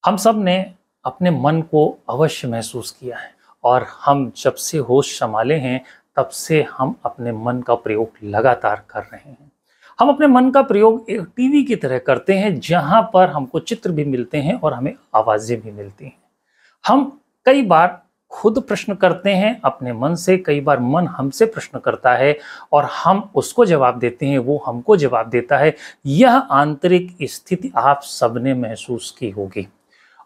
हम सब ने अपने मन को अवश्य महसूस किया है और हम जब से होश संभाले हैं तब से हम अपने मन का प्रयोग लगातार कर रहे हैं। हम अपने मन का प्रयोग एक टीवी की तरह करते हैं जहां पर हमको चित्र भी मिलते हैं और हमें आवाजें भी मिलती हैं। हम कई बार खुद प्रश्न करते हैं अपने मन से, कई बार मन हमसे प्रश्न करता है और हम उसको जवाब देते हैं, वो हमको जवाब देता है। यह आंतरिक स्थिति आप सबने महसूस की होगी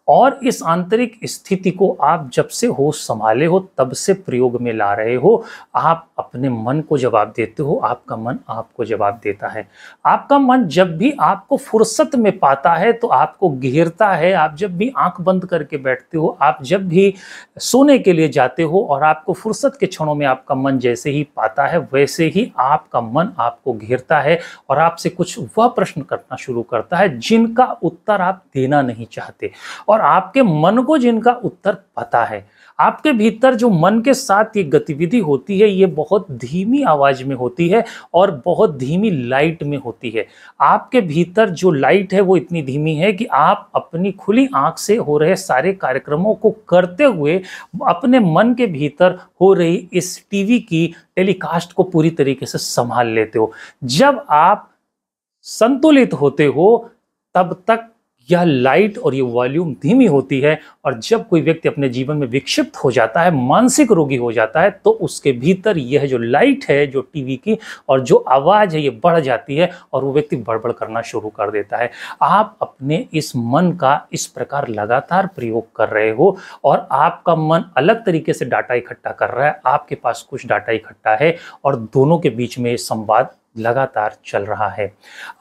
और इस आंतरिक स्थिति को आप जब से होश संभाले हो तब से प्रयोग में ला रहे हो। आप अपने मन को जवाब देते हो, आपका मन आपको जवाब देता है। आपका मन जब भी आपको फुर्सत में पाता है तो आपको घेरता है। आप जब भी आंख बंद करके बैठते हो, आप जब भी सोने के लिए जाते हो और आपको फुर्सत के क्षणों में आपका मन जैसे ही पाता है वैसे ही आपका मन आपको घेरता है और आपसे कुछ वह प्रश्न करना शुरू करता है जिनका उत्तर आप देना नहीं चाहते। और आपके मन को जिनका उत्तर पता है, आपके भीतर जो मन के साथ ये गतिविधि होती है ये बहुत धीमी आवाज में होती है और बहुत धीमी लाइट में होती है। आपके भीतर जो लाइट है वो इतनी धीमी है कि आप अपनी खुली आंख से हो रहे सारे कार्यक्रमों को करते हुए अपने मन के भीतर हो रही इस टीवी की टेलीकास्ट को पूरी तरीके से संभाल लेते हो। जब आप संतुलित होते हो तब तक यह लाइट और ये वॉल्यूम धीमी होती है और जब कोई व्यक्ति अपने जीवन में विक्षिप्त हो जाता है, मानसिक रोगी हो जाता है, तो उसके भीतर यह जो लाइट है जो टीवी की और जो आवाज है ये बढ़ जाती है और वो व्यक्ति बड़बड़ करना शुरू कर देता है। आप अपने इस मन का इस प्रकार लगातार प्रयोग कर रहे हो और आपका मन अलग तरीके से डाटा इकट्ठा कर रहा है, आपके पास कुछ डाटा इकट्ठा है और दोनों के बीच में संवाद लगातार चल रहा है।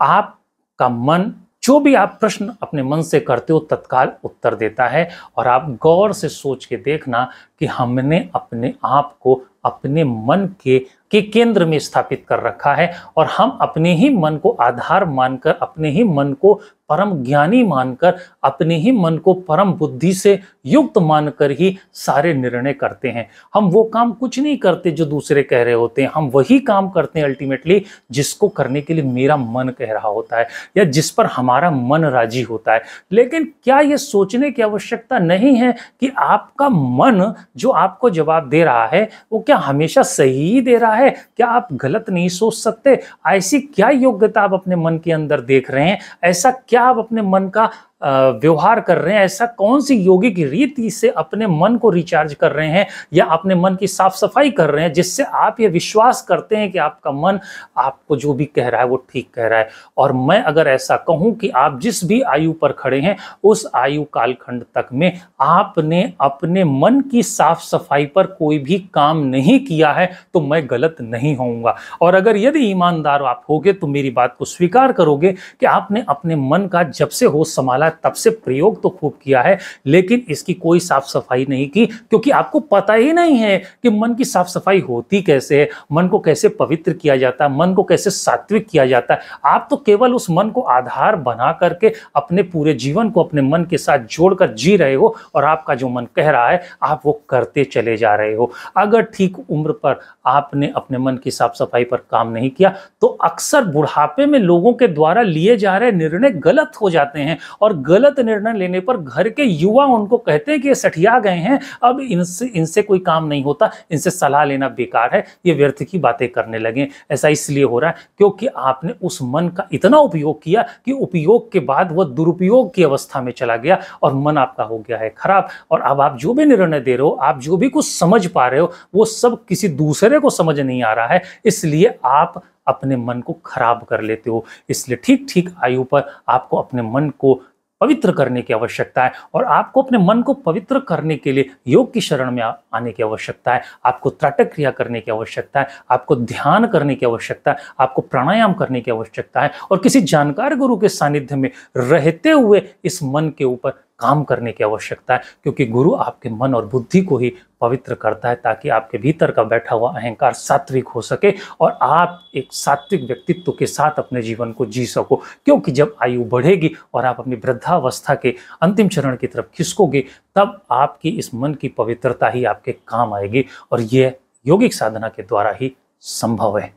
आपका मन जो भी आप प्रश्न अपने मन से करते हो तत्काल उत्तर देता है और आप गौर से सोच के देखना कि हमने अपने आप को अपने मन के केंद्र में स्थापित कर रखा है और हम अपने ही मन को आधार मानकर, अपने ही मन को परम ज्ञानी मानकर, अपने ही मन को परम बुद्धि से युक्त मानकर ही सारे निर्णय करते हैं। हम वो काम कुछ नहीं करते जो दूसरे कह रहे होते हैं, हम वही काम करते हैं अल्टीमेटली जिसको करने के लिए मेरा मन कह रहा होता है या जिस पर हमारा मन राजी होता है। लेकिन क्या ये सोचने की आवश्यकता नहीं है कि आपका मन जो आपको जवाब दे रहा है वो क्या हमेशा सही ही दे रहा है? क्या आप गलत नहीं सोच सकते? ऐसी क्या योग्यता आप अपने मन के अंदर देख रहे हैं? ऐसा क्या आप अपने मन का व्यवहार कर रहे हैं? ऐसा कौन सी योगिक रीति से अपने मन को रिचार्ज कर रहे हैं या अपने मन की साफ सफाई कर रहे हैं जिससे आप ये विश्वास करते हैं कि आपका मन आपको जो भी कह रहा है वो ठीक कह रहा है? और मैं अगर ऐसा कहूं कि आप जिस भी आयु पर खड़े हैं उस आयु कालखंड तक में आपने अपने मन की साफ सफाई पर कोई भी काम नहीं किया है तो मैं गलत नहीं होऊंगा। और अगर यदि ईमानदार आप होगे तो मेरी बात को स्वीकार करोगे कि आपने अपने मन का जब से होश संभाला तब से प्रयोग तो खूब किया है लेकिन इसकी कोई साफ सफाई नहीं की, क्योंकि आपको पता ही नहीं है कि मन की साफ सफाई होती कैसे है, मन को कैसे पवित्र किया जाता है, मन को कैसे सात्विक किया जाता है। आप तो केवल उस मन को आधार बना करके अपने पूरे जीवन को अपने मन के साथ जोड़कर जी रहे हो और आपका जो मन कह रहा है आप वो करते चले जा रहे हो। अगर ठीक उम्र पर आपने अपने मन की साफ सफाई पर काम नहीं किया तो अक्सर बुढ़ापे में लोगों के द्वारा लिए जा रहे निर्णय गलत हो जाते हैं और गलत निर्णय लेने पर घर के युवा उनको कहते हैं कि ये सठिया गए हैं, अब इनसे कोई काम नहीं होता, इनसे सलाह लेना बेकार है, ये व्यर्थ की बातें करने लगे। ऐसा इसलिए हो रहा है क्योंकि आपने उस मन का इतना उपयोग किया कि उपयोग के बाद वह दुरुपयोग की अवस्था में चला गया और मन आपका हो गया है खराब। और अब आप जो भी निर्णय दे रहे हो, आप जो भी कुछ समझ पा रहे हो वो सब किसी दूसरे को समझ नहीं आ रहा है, इसलिए आप अपने मन को खराब कर लेते हो। इसलिए ठीक ठीक आयु पर आपको अपने मन को पवित्र करने की आवश्यकता है और आपको अपने मन को पवित्र करने के लिए योग की शरण में आने की आवश्यकता है। आपको त्राटक क्रिया करने की आवश्यकता है, आपको ध्यान करने की आवश्यकता है, आपको प्राणायाम करने की आवश्यकता है और किसी जानकार गुरु के सानिध्य में रहते हुए इस मन के ऊपर काम करने की आवश्यकता है, क्योंकि गुरु आपके मन और बुद्धि को ही पवित्र करता है ताकि आपके भीतर का बैठा हुआ अहंकार सात्विक हो सके और आप एक सात्विक व्यक्तित्व के साथ अपने जीवन को जी सको। क्योंकि जब आयु बढ़ेगी और आप अपनी वृद्धावस्था के अंतिम चरण की तरफ खिसकोगे तब आपकी इस मन की पवित्रता ही आपके काम आएगी और यह यौगिक साधना के द्वारा ही संभव है।